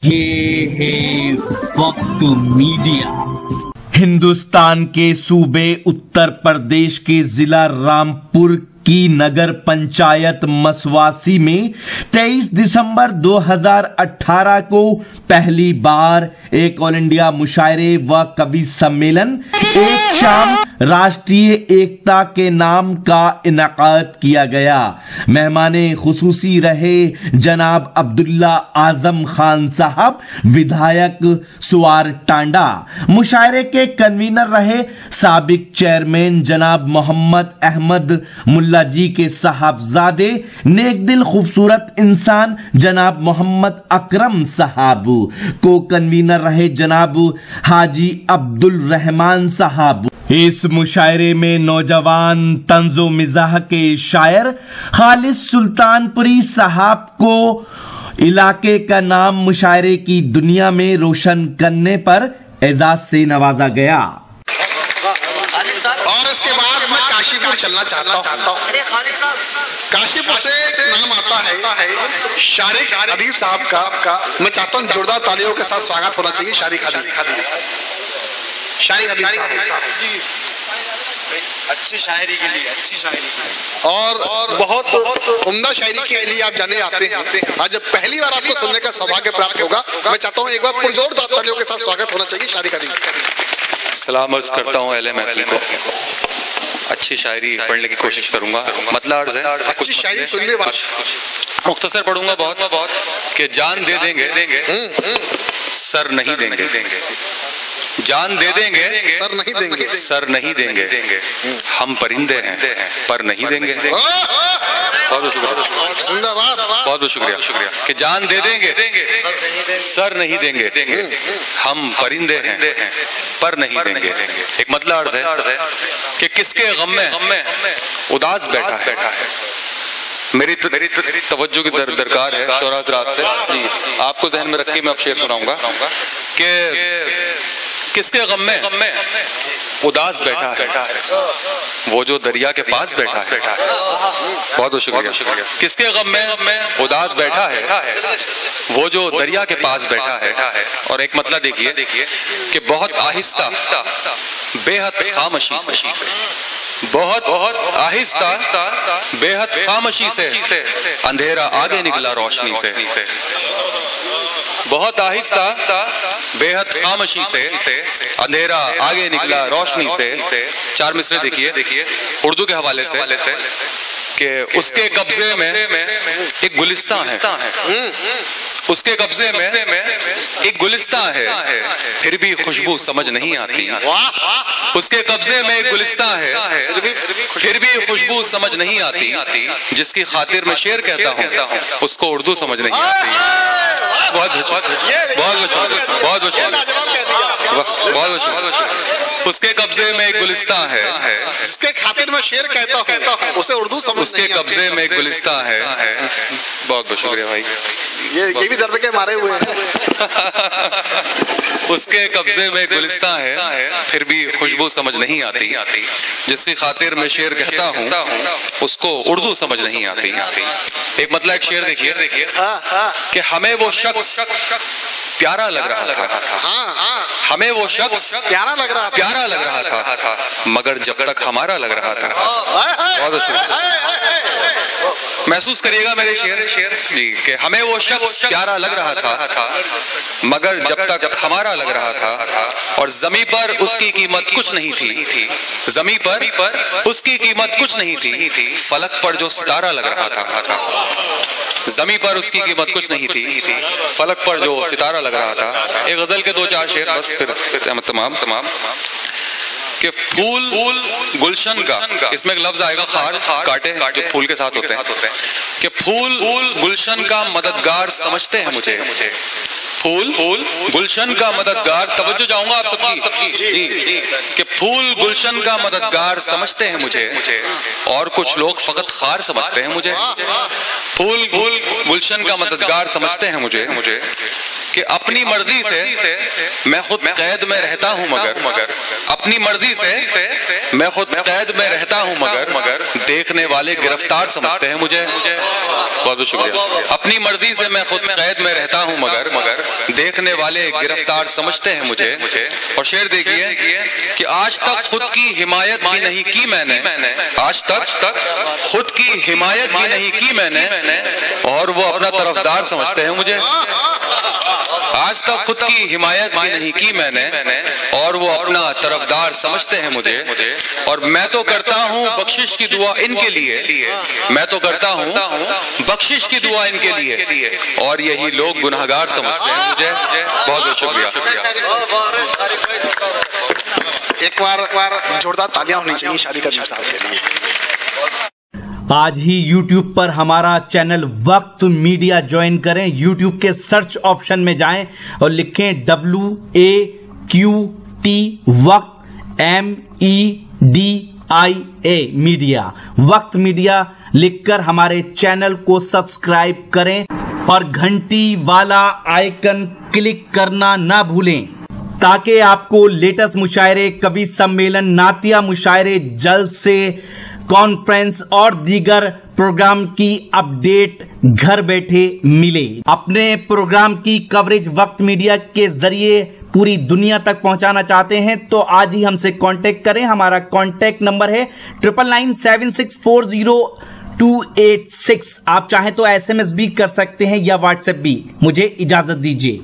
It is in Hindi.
ये है वक्त मीडिया। हिंदुस्तान के सूबे उत्तर प्रदेश के जिला रामपुर की नगर पंचायत मसवासी में 23 दिसंबर 2018 को पहली बार एक ऑल इंडिया मुशायरे व कवि सम्मेलन एक शाम राष्ट्रीय एकता के नाम का इनाकात किया गया। मेहमाने खुसूसी रहे जनाब अब्दुल्ला आजम खान साहब, विधायक सुवार टांडा। मुशायरे के कन्वीनर रहे साबिक चेयरमैन जनाब मोहम्मद अहमद मुल्ला जी के साहबजादे, नेक दिल खूबसूरत इंसान जनाब मोहम्मद अकरम साहब। को कन्वीनर रहे जनाब हाजी अब्दुल रहमान साहब। इस मुशायरे में नौजवान तंजो मिजाह के शायर खालिस सुल्तानपुरी साहब को इलाके का नाम मुशायरे की दुनिया में रोशन करने पर एजाज से नवाजा गया। और इसके बाद मैं काशीपुर चलना चाहता हूँ। काशीपुर से एक नाम आता है शारिक अदीब साहब का। मैं चाहता हूँ जोरदार तालियों के साथ स्वागत होना चाहिए शारिक अदीब साहब। अच्छी शायरी के लिए अच्छी शायरी और बहुत उम्दा शायरी के लिए आप जाने आते हैं। आज जब पहली बार आपको सुनने का सौभाग्य प्राप्त होगा, मैं चाहता हूँ एक बार पुरजोरदार तालियों के साथ स्वागत होना चाहिए शारिक अदीब। सलाम अर्ज करता हूँ अहले महफिल को। अच्छी शायरी पढ़ने की कोशिश करूंगा। मतलब अर्ज है अच्छी शायरी सुनने वाले मुख्तसर पढ़ूंगा बहुत कि जान दे देंगे सर नहीं देंगे, जान दे देंगे सर नहीं देंगे, हम परिंदे हैं पर नहीं देंगे। बहुत बहुत शुक्रिया कि जान दे देंगे सर नहीं देंगे, हम परिंदे हैं पर नहीं देंगे। एक मतलब अर्थ है कि किसके गम में उदास बैठा है। मेरी तवज्जो की दरकार है शोरा हज़रात से जी, आपको ध्यान में रख के मैं अब शेर सुनाऊंगा कि किसके गम में उदास बैठा है वो जो दरिया के पास बैठा है। बहुत शुक्रिया। किसके गम में उदास बैठा है वो जो दरिया के पास बैठा है। और एक मतलब देखिए कि बहुत आहिस्ता बेहद खामोशी से, बहुत आहिस्ता बेहद खामोशी से अंधेरा आगे निकला रोशनी से। बहुत आहिस्ता बेहद खामोशी से अंधेरा आगे निकला रोशनी से। चार मिसरे देखिए उर्दू के हवाले से कि उसके कब्जे में एक गुलिस्तान है, उसके कब्जे में एक गुलिस्तान है फिर भी खुशबू समझ नहीं आती। उसके कब्जे में एक गुलिस्तान है फिर भी खुशबू समझ नहीं आती। जिसकी खातिर मैं शेर कहता हूँ उसको उर्दू समझ नहीं आती। उसके कब्जे में एक गुलिस्तान है जिसके खातिर मैं शेर कहता हूँ उसे उर्दू समझ। उसके कब्जे में एक गुलिस्तान है। बहुत बहुत शुक्रिया भाई। ये भी दर्द के मारे हुए हैं। उसके कब्जे में गुलिस्तान है फिर भी खुशबू समझ नहीं आती। जिसकी खातिर मैं शेर कहता हूँ उसको उर्दू समझ नहीं आती। एक मतलब एक शेर देखिए कि हमें वो शख्स प्यारा लग रहा था, हमें वो शख्स प्यारा लग रहा था मगर जब तक हमारा लग रहा था। बहुत महसूस करिएगा मेरे शेर जी कि हमें वो शख्स प्यारा लग रहा था मगर जब तक हमारा लग रहा था। और ज़मीं पर उसकी कीमत कुछ नहीं थी, ज़मीं पर उसकी कीमत कुछ नहीं थी, फलक पर जो सितारा लग रहा था। ज़मीं पर उसकी कीमत कुछ नहीं थी, फलक पर जो सितारा लग रहा था। एक गजल के दो चार शेर बस फिर तमाम कि फूल गुलशन का, इसमें एक लफ्ज आएगा खार काटे जो फूल के साथ होते हैं, कि फूल गुलशन का मददगार समझते हैं मुझे। फूल गुलशन का मददगार, तवज्जो चाहूंगा आप सबकी जी, कि फूल गुलशन का मददगार समझते हैं मुझे और कुछ लोग फकत खार समझते हैं मुझे। फूल गुलशन का मददगार समझते हैं मुझे कि अपनी मर्जी से मैं खुद कैद में रहता हूँ मगर अपनी मर्जी से मैं खुद कैद में रहता हूँ मगर देखने वाले गिरफ्तार समझते हैं मुझे। बहुत बहुत शुक्रिया। अपनी मर्जी से मैं खुद कैद में रहता हूँ मगर देखने वाले गिरफ्तार समझते हैं मुझे। और शेर देखिए कि आज तक खुद की हिमायत भी नहीं की मैंने, आज तक खुद की हिमायत भी नहीं की मैंने, और वो अपना तरफदार समझते हैं मुझे। आज तक खुद की हिमायत भी नहीं की मैंने और वो अपना तरफदार समझते हैं मुझे। और मैं तो करता हूँ बख्शिश की दुआ इनके लिए, मैं तो करता हूँ बख्शिश की दुआ इनके लिए, और यही लोग गुनहगार समझते हैं मुझे। बहुत बहुत शुक्रिया। एक बार जोरदार तालियां होनी चाहिए शारिक अदीब साहब के लिए। आज ही YouTube पर हमारा चैनल वक्त मीडिया ज्वाइन करें। YouTube के सर्च ऑप्शन में जाएं और लिखें WAQT वक्त MEDIA मीडिया। वक्त मीडिया लिखकर हमारे चैनल को सब्सक्राइब करें और घंटी वाला आइकन क्लिक करना ना भूलें, ताकि आपको लेटेस्ट मुशायरे, कवि सम्मेलन, नातिया मुशायरे, जलसे, कॉन्फ्रेंस और दीगर प्रोग्राम की अपडेट घर बैठे मिले। अपने प्रोग्राम की कवरेज वक्त मीडिया के जरिए पूरी दुनिया तक पहुंचाना चाहते हैं तो आज ही हमसे कांटेक्ट करें। हमारा कांटेक्ट नंबर है 9997640286। आप चाहें तो SMS भी कर सकते हैं या WhatsApp भी। मुझे इजाजत दीजिए।